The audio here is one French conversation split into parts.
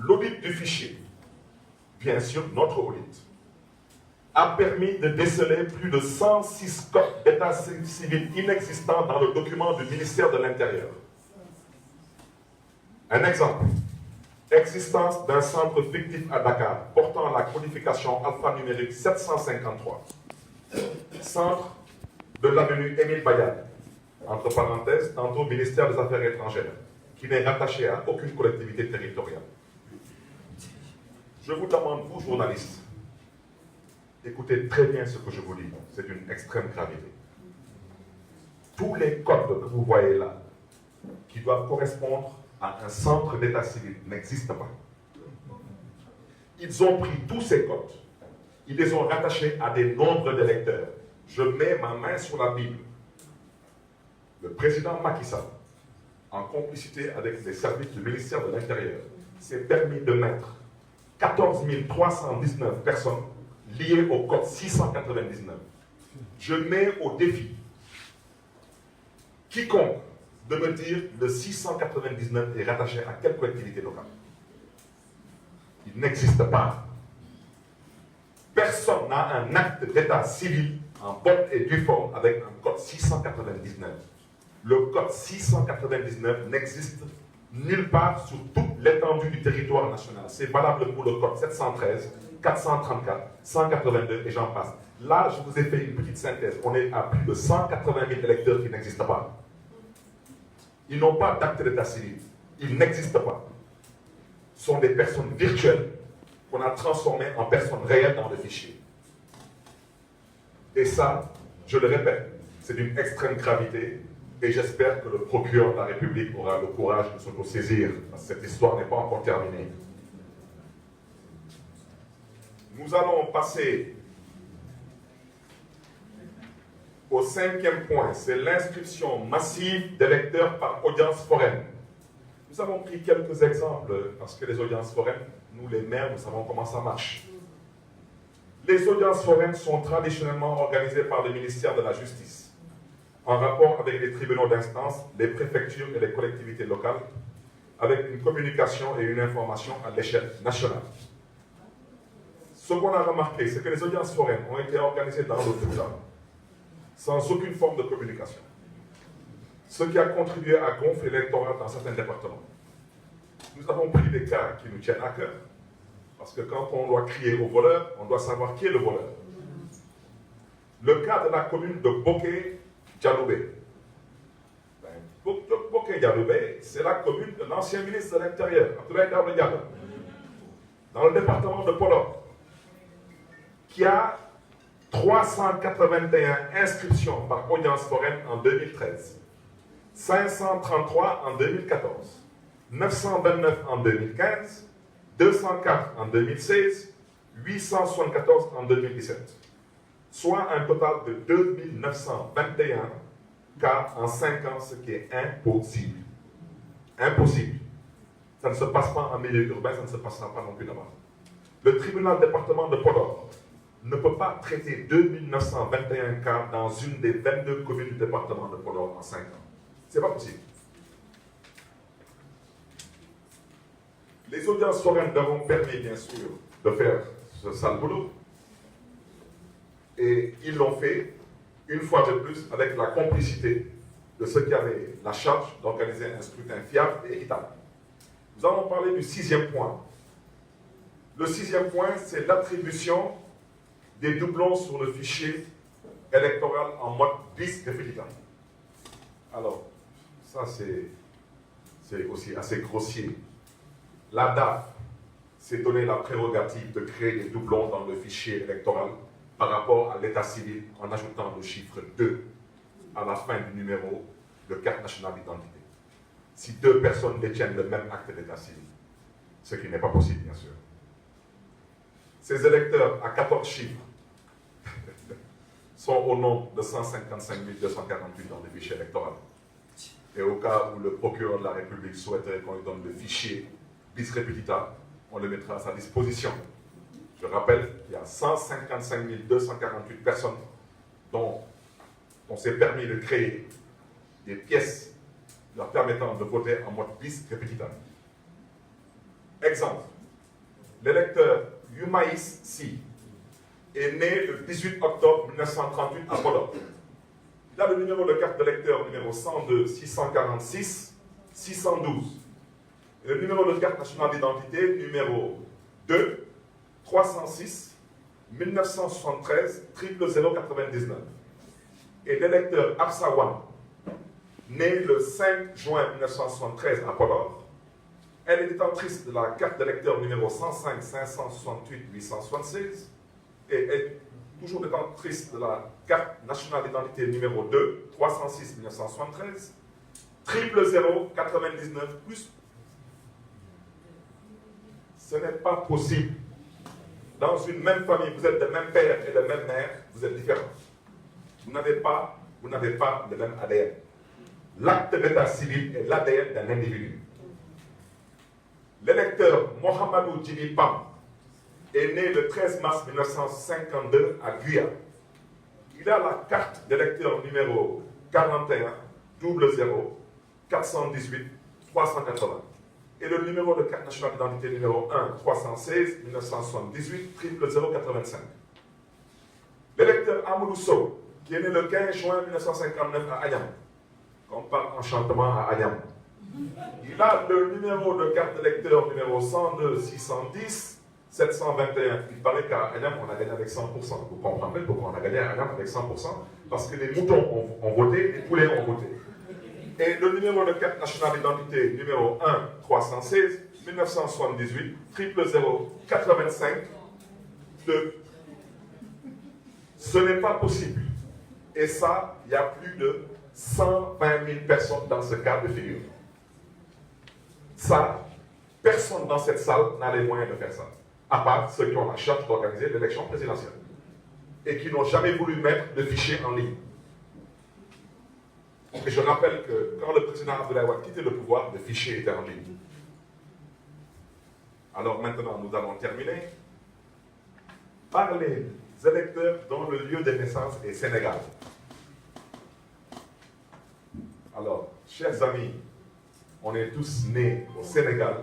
L'audit du fichier, bien sûr notre audit, a permis de déceler plus de 106 codes d'état civil inexistants dans le document du ministère de l'Intérieur. Un exemple, existence d'un centre fictif à Dakar portant la codification alphanumérique 753, centre de l'avenue Émile Bayad, entre parenthèses, tantôt ministère des Affaires étrangères, qui n'est rattaché à aucune collectivité territoriale. Je vous demande, vous journalistes, écoutez très bien ce que je vous dis, c'est d'une extrême gravité. Tous les codes que vous voyez là, qui doivent correspondre à un centre d'état civil, n'existent pas. Ils ont pris tous ces codes, ils les ont rattachés à des nombres d'électeurs. Je mets ma main sur la Bible. Le président Macky Sall, en complicité avec les services du ministère de l'Intérieur, s'est permis de mettre 14 319 personnes liées au code 699. Je mets au défi quiconque de me dire le 699 est rattaché à quelle collectivité locale. Il n'existe pas. Personne n'a un acte d'état civil en bonne et due forme avec un code 699. Le code 699 n'existe nulle part sur toute l'étendue du territoire national. C'est valable pour le code 713, 434, 182 et j'en passe. Là, je vous ai fait une petite synthèse. On est à plus de 180 000 électeurs qui n'existent pas. Ils n'ont pas d'acte d'état civil. Ils n'existent pas. Ce sont des personnes virtuelles qu'on a transformées en personnes réelles dans le fichier. Et ça, je le répète, c'est d'une extrême gravité et j'espère que le procureur de la République aura le courage de s'autosaisir parce que cette histoire n'est pas encore terminée. Nous allons passer au 5e point, c'est l'inscription massive d'électeurs par audience foraine. Nous avons pris quelques exemples parce que les audiences foraines, nous les maires, nous savons comment ça marche. Les audiences foraines sont traditionnellement organisées par le ministère de la Justice, en rapport avec les tribunaux d'instance, les préfectures et les collectivités locales, avec une communication et une information à l'échelle nationale. Ce qu'on a remarqué, c'est que les audiences foraines ont été organisées dans le flou, sans aucune forme de communication. Ce qui a contribué à gonfler l'électorat dans certains départements. Nous avons pris des cas qui nous tiennent à cœur, parce que quand on doit crier au voleur, on doit savoir qui est le voleur. Le cas de la commune de Boké-Dialoubé. Boké-Dialoubé, c'est la commune de l'ancien ministre de l'Intérieur, Abdoulaye Daouda Diallo, dans le département de Podor, qui a 381 inscriptions par audience foraine en 2013, 533 en 2014, 929 en 2015, 204 en 2016, 874 en 2017, soit un total de 2921 cas en 5 ans, ce qui est impossible. Impossible. Ça ne se passe pas en milieu urbain, ça ne se passera pas non plus là-bas. Le tribunal département de Podor ne peut pas traiter 2921 cas dans une des 22 communes du département de Podor en 5 ans. C'est pas possible. Les audiences foraines leur ont permis, bien sûr, de faire ce sale boulot. Et ils l'ont fait, une fois de plus, avec la complicité de ceux qui avaient la charge d'organiser un scrutin fiable et équitable. Nous allons parler du 6e point. Le 6e point, c'est l'attribution des doublons sur le fichier électoral en mode bis repetita. Alors, ça c'est aussi assez grossier. La DAF s'est donné la prérogative de créer des doublons dans le fichier électoral par rapport à l'état civil en ajoutant le chiffre 2 à la fin du numéro de carte nationale d'identité. Si 2 personnes détiennent le même acte d'état civil, ce qui n'est pas possible, bien sûr. Ces électeurs à 14 chiffres sont au nombre de 155 248 dans le fichier électoral. Et au cas où le procureur de la République souhaiterait qu'on lui donne le fichier bis repetita, on le mettra à sa disposition. Je rappelle qu'il y a 155 248 personnes dont on s'est permis de créer des pièces leur permettant de voter en mode bis repetita. Exemple, l'électeur Yumaïs Si est né le 18 octobre 1938 à Podor. Il a le numéro de carte d'électeur numéro 102 646 612. Et le numéro de carte nationale d'identité numéro 2 306 1973 00099. Et l'électeur Absawan, né le 5 juin 1973 à Podor, elle est détentrice de la carte d'électeur numéro 105 568 876 et est toujours détentrice de la carte nationale d'identité numéro 2 306 1973 00099 plus. Ce n'est pas possible. Dans une même famille, vous êtes de même père et de même mère, vous êtes différents. Vous n'avez pas le même ADN. L'acte d'état civil est l'ADN d'un individu. L'électeur Mohamedou Djibi Pam est né le 13 mars 1952 à Guyane. Il a la carte d'électeur numéro 41 00 418 380 et le numéro de carte nationale d'identité numéro 1 316 1978 00085. L'électeur Amadou Sow, qui est né le 15 juin 1959 à Agnam, on parle enchantement à Agnam. Il a le numéro de carte d'électeur numéro 102 610 721. Il paraît qu'à Agnam, on a gagné avec 100%. Vous comprenez pourquoi on a gagné à Agnam avec 100%? Parce que les moutons ont voté, les poulets ont voté. Et le numéro de carte nationale d'identité numéro 1 316 1978 000 85 2. Ce n'est pas possible. Et ça, il y a plus de 120 000 personnes dans ce cas de figure. Ça, personne dans cette salle n'a les moyens de faire ça, à part ceux qui ont la charge d'organiser l'élection présidentielle et qui n'ont jamais voulu mettre de fichier en ligne. Et je rappelle que quand le président Abdoulaye Wade quittait le pouvoir, le fichier était en ligne. Alors maintenant, nous allons terminer par les électeurs dont le lieu de naissance est Sénégal. Alors, chers amis, on est tous nés au Sénégal,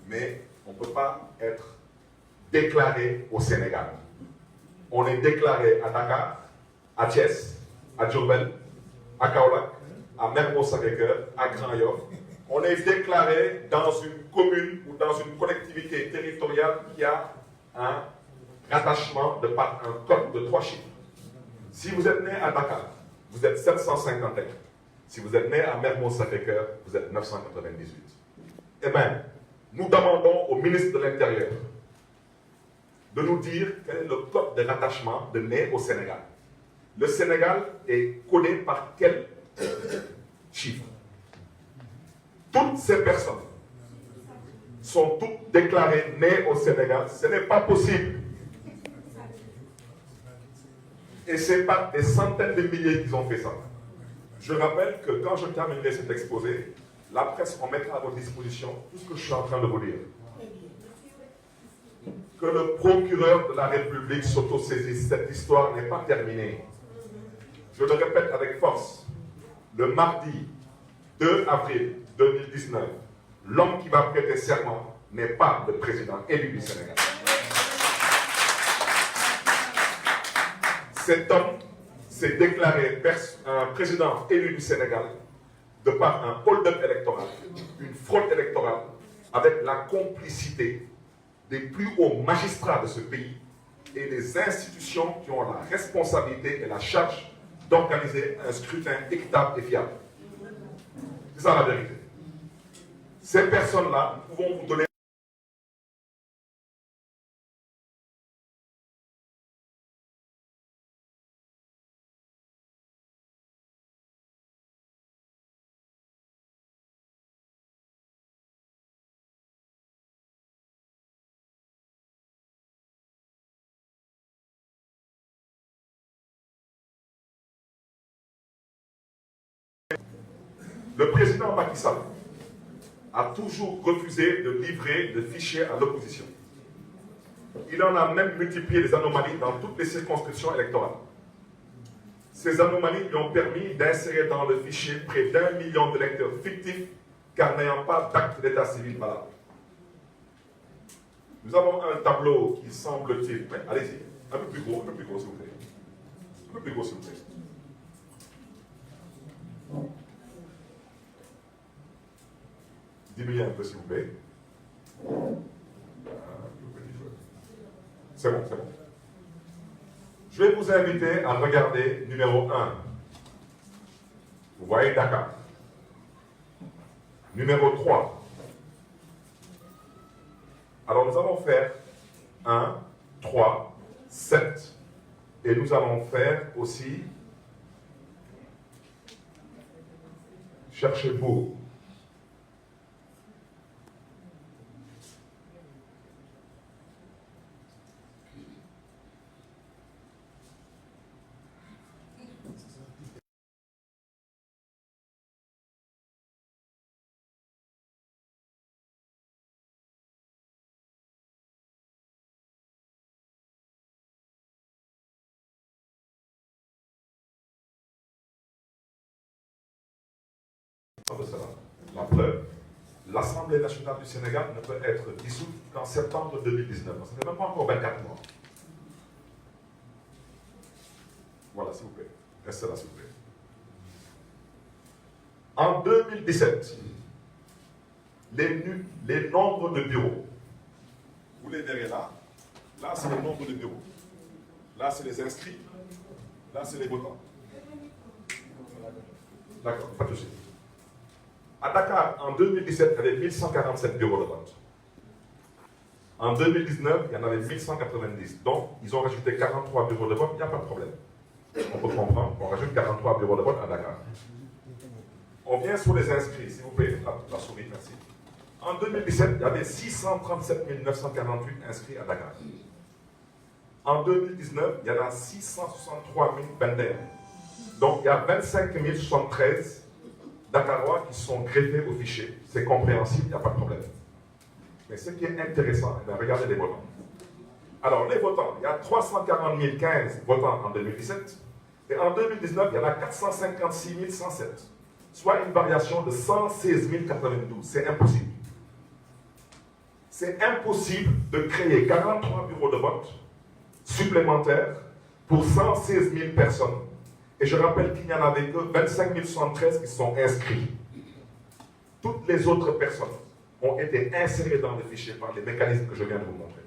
mais on ne peut pas être déclaré au Sénégal. On est déclaré à Dakar, à Thiès, à Diourbel, à Kaolack, à Mermoz-Sacré-Cœur, à Grand-Yoff. On est déclaré dans une commune ou dans une collectivité territoriale qui a un rattachement de par un code de 3 chiffres. Si vous êtes né à Dakar, vous êtes 751. Si vous êtes né à Mermoz-Sacré-Cœur, vous êtes 998. Eh bien, nous demandons au ministre de l'Intérieur de nous dire quel est le code de rattachement de né au Sénégal. Le Sénégal est codé par quel chiffre? Toutes ces personnes sont toutes déclarées nées au Sénégal. Ce n'est pas possible. Et c'est par des centaines de milliers qu'ils ont fait ça. Je rappelle que quand je terminerai cet exposé, la presse, on mettra à votre disposition tout ce que je suis en train de vous dire. Que le procureur de la République s'autosaisisse. Cette histoire n'est pas terminée. Je le répète avec force. Le mardi 2 avril 2019, l'homme qui va prêter serment n'est pas le président élu du Sénégal. Cet homme s'est déclaré un président élu du Sénégal de par un hold-up électoral, une fraude électorale, avec la complicité des plus hauts magistrats de ce pays et des institutions qui ont la responsabilité et la charge d'organiser un scrutin équitable et fiable. C'est ça la vérité. Ces personnes-là, nous pouvons vous donner le président Macky Sall a toujours refusé de livrer de fichiers à l'opposition. Il en a même multiplié les anomalies dans toutes les circonscriptions électorales. Ces anomalies lui ont permis d'insérer dans le fichier près d'1 million d'électeurs fictifs car n'ayant pas d'acte d'état civil valable. Nous avons un tableau qui semble-t-il... Allez-y, un peu plus gros s'il vous plaît. Un peu plus gros s'il vous plaît. Diminuez un peu s'il vous plaît. C'est bon, c'est bon. Je vais vous inviter à regarder numéro 1. Vous voyez Dakar. Numéro 3. Alors nous allons faire 1, 3, 7. Et nous allons faire aussi Cherchebourg. De cela. La preuve, l'Assemblée nationale du Sénégal ne peut être dissoute qu'en septembre 2019. Ça ne fait même pas encore 24 mois. Voilà, s'il vous plaît. Restez là, s'il vous plaît. En 2017, les nombres de bureaux, vous les verrez là. Là, c'est le nombre de bureaux. Là, c'est les inscrits. Là, c'est les votants. D'accord, pas de souci. À Dakar, en 2017, il y avait 1147 bureaux de vote. En 2019, il y en avait 1190. Donc, ils ont rajouté 43 bureaux de vote, il n'y a pas de problème. On peut comprendre, on rajoute 43 bureaux de vote à Dakar. On vient sur les inscrits, s'il vous plaît, la souris, merci. En 2017, il y avait 637 948 inscrits à Dakar. En 2019, il y en a 663 021. Donc, il y a 25 073 Dakarois qui sont greffés au fichier. C'est compréhensible, il n'y a pas de problème. Mais ce qui est intéressant, regardez les votants. Alors, les votants, il y a 340 015 votants en 2017, et en 2019, il y en a 456 107, soit une variation de 116 092. C'est impossible. C'est impossible de créer 43 bureaux de vote supplémentaires pour 116 000 personnes. Et je rappelle qu'il n'y en avait que 25 073 qui sont inscrits. Toutes les autres personnes ont été insérées dans le fichier par les mécanismes que je viens de vous montrer.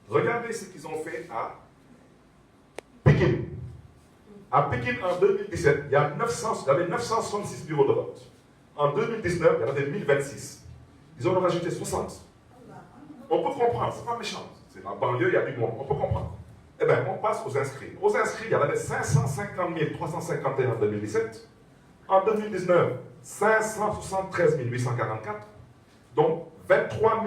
Regardez ce qu'ils ont fait à Pékin. À Pékin, en 2017, il y avait 966 bureaux de vote. En 2019, il y en avait 1026. Ils ont rajouté 60. On peut comprendre, c'est pas méchant. C'est la banlieue, il y a du monde, on peut comprendre. Eh bien, on passe aux inscrits. Aux inscrits, il y en avait 550 351 en 2017. En 2019, 573 844. Donc, 23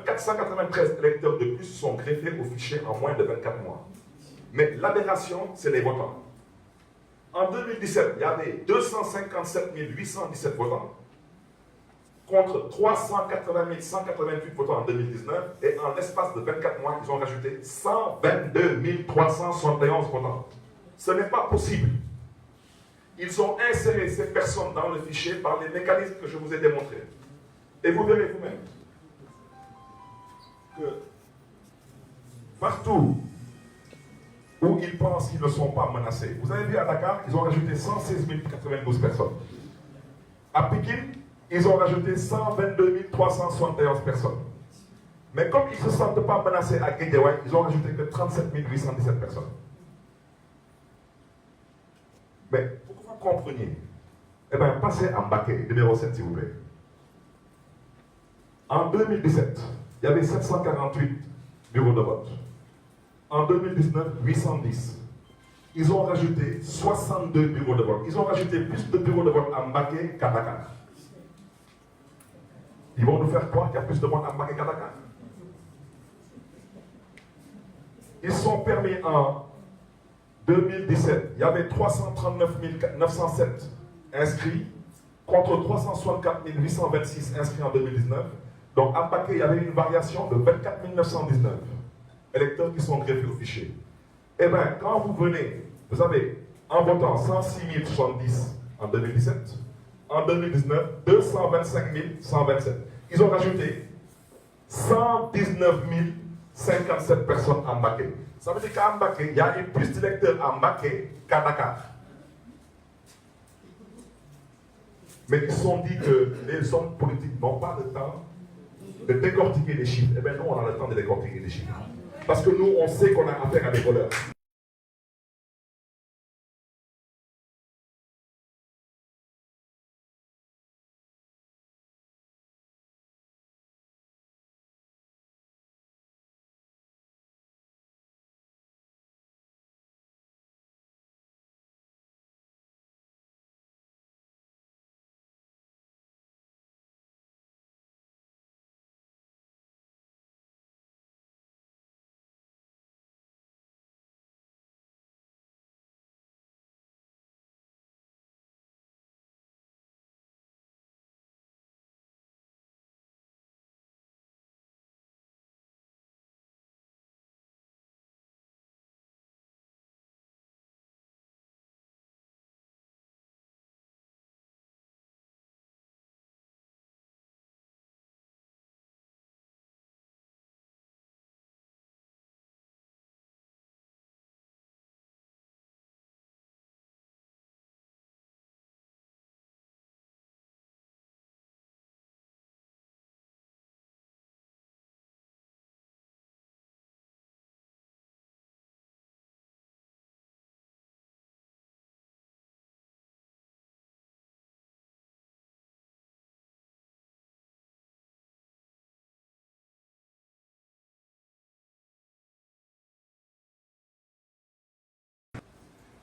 493 électeurs de plus sont greffés au fichier en moins de 24 mois. Mais l'aberration, c'est les votants. En 2017, il y avait 257 817 votants contre 380 188 votants en 2019, et en l'espace de 24 mois, ils ont rajouté 122 371 votants. Ce n'est pas possible. Ils ont inséré ces personnes dans le fichier par les mécanismes que je vous ai démontrés. Et vous verrez vous-même que partout où ils pensent qu'ils ne sont pas menacés, vous avez vu à Dakar, ils ont rajouté 116 092 personnes. À Pékin, ils ont rajouté 122 371 personnes. Mais comme ils ne se sentent pas menacés à Guédiawaye, ils ont rajouté que 37 817 personnes. Mais pour que vous compreniez, eh bien, passez à Mbaké, numéro 7, s'il vous plaît. En 2017, il y avait 748 bureaux de vote. En 2019, 810. Ils ont rajouté 62 bureaux de vote. Ils ont rajouté plus de bureaux de vote à Mbaké qu'à Dakar. Ils vont nous faire croire qu'il y a plus de monde à Mbaké qu'à Dakar. Ils sont permis en 2017. Il y avait 339 907 inscrits contre 364 826 inscrits en 2019. Donc à Mbaké, il y avait une variation de 24 919 électeurs qui sont greffés au fichier. Eh bien, quand vous venez, vous avez en votant 106 070 en 2017, en 2019, 225 127. Ils ont rajouté 119 057 personnes à Mbaké. Ça veut dire qu'à Mbaké, il y a eu plus d'électeurs à Mbaké qu'à Dakar. Mais ils se sont dit que les hommes politiques n'ont pas le temps de décortiquer les chiffres. Eh bien, nous, on a le temps de décortiquer les chiffres. Parce que nous, on sait qu'on a affaire à des voleurs.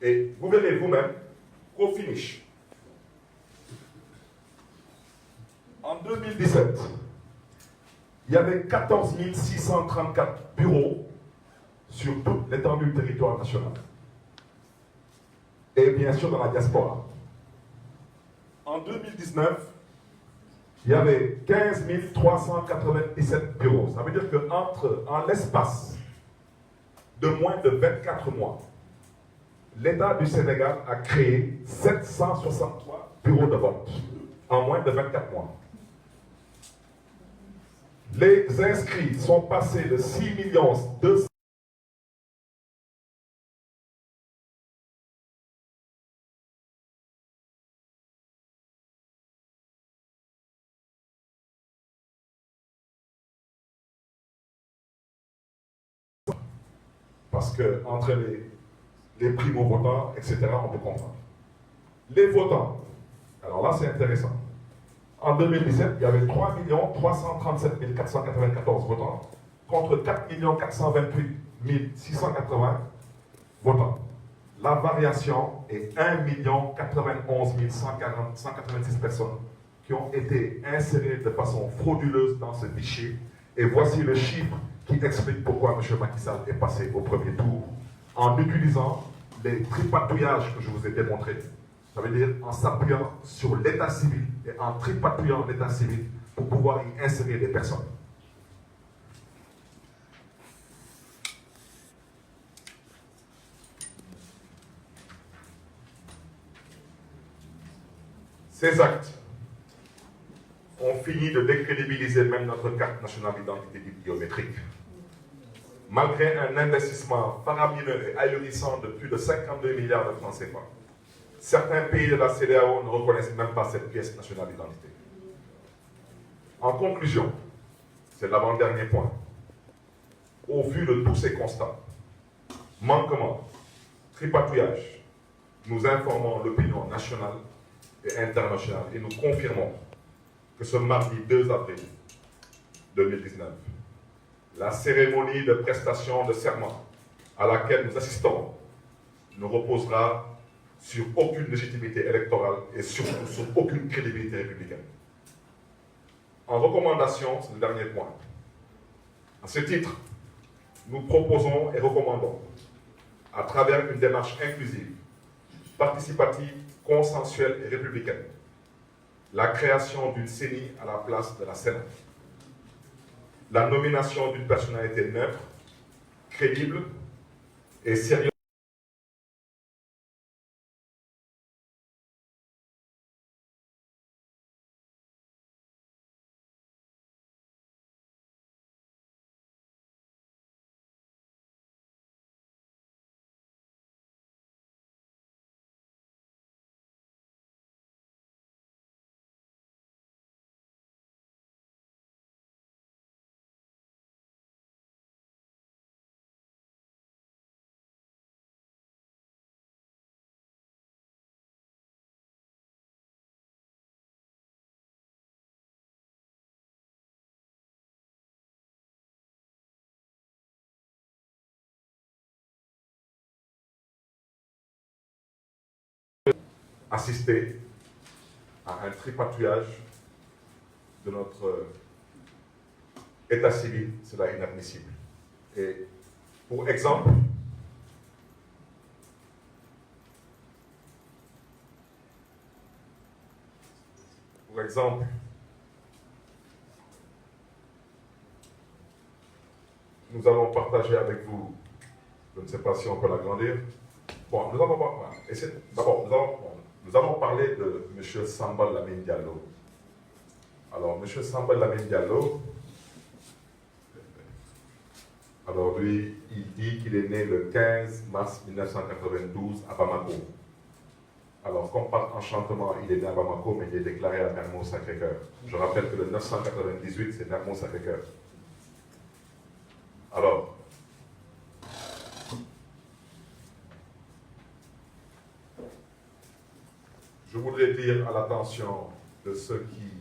Et vous verrez vous-même qu'au finish, en 2017, il y avait 14 634 bureaux sur toute l'étendue du territoire national. Et bien sûr dans la diaspora. En 2019, il y avait 15 397 bureaux. Ça veut dire qu'en l'espace de moins de 24 mois, l'État du Sénégal a créé 763 bureaux de vote en moins de 24 mois. Les inscrits sont passés de 6 200 parce que entre les primo-votants, etc., on peut comprendre. Les votants, alors là c'est intéressant. En 2017, il y avait 3 337 494 votants contre 4 428 680 votants. La variation est 1 91 186 personnes qui ont été insérées de façon frauduleuse dans ce fichier. Et voici le chiffre qui explique pourquoi M. Macky Sall est passé au premier tour en utilisant les tripatouillages que je vous ai démontrés. Ça veut dire en s'appuyant sur l'état civil et en tripatouillant l'état civil pour pouvoir y insérer des personnes. Ces actes ont fini de décrédibiliser même notre carte nationale d'identité biométrique. Malgré un investissement faramineux et ahurissant de plus de 52 milliards de francs CFA, certains pays de la CEDEAO ne reconnaissent même pas cette pièce nationale d'identité. En conclusion, c'est l'avant-dernier point. Au vu de tous ces constats, manquements, tripatouillage, nous informons l'opinion nationale et internationale et nous confirmons que ce mardi 2 avril 2019, la cérémonie de prestation de serment à laquelle nous assistons ne reposera sur aucune légitimité électorale et surtout sur aucune crédibilité républicaine. En recommandation, c'est le dernier point. À ce titre, nous proposons et recommandons, à travers une démarche inclusive, participative, consensuelle et républicaine, la création d'une CENI à la place de la Sénat, la nomination d'une personnalité neutre, crédible et sérieuse. assister à un tripatouillage de notre état civil, cela est inadmissible. Et pour exemple, nous allons partager avec vous, je ne sais pas si on peut l'agrandir. Bon, nous allons parler de M. Samba Lamine Diallo. Alors, M. Samba Lamine Diallo, alors lui, il dit qu'il est né le 15 mars 1992 à Bamako. Alors, comme par enchantement, il est né à Bamako, mais il est déclaré à Mermoz-Sacré-Cœur. Je rappelle que le 998, c'est Mermoz-Sacré-Cœur. Alors, je voudrais dire à l'attention de ceux qui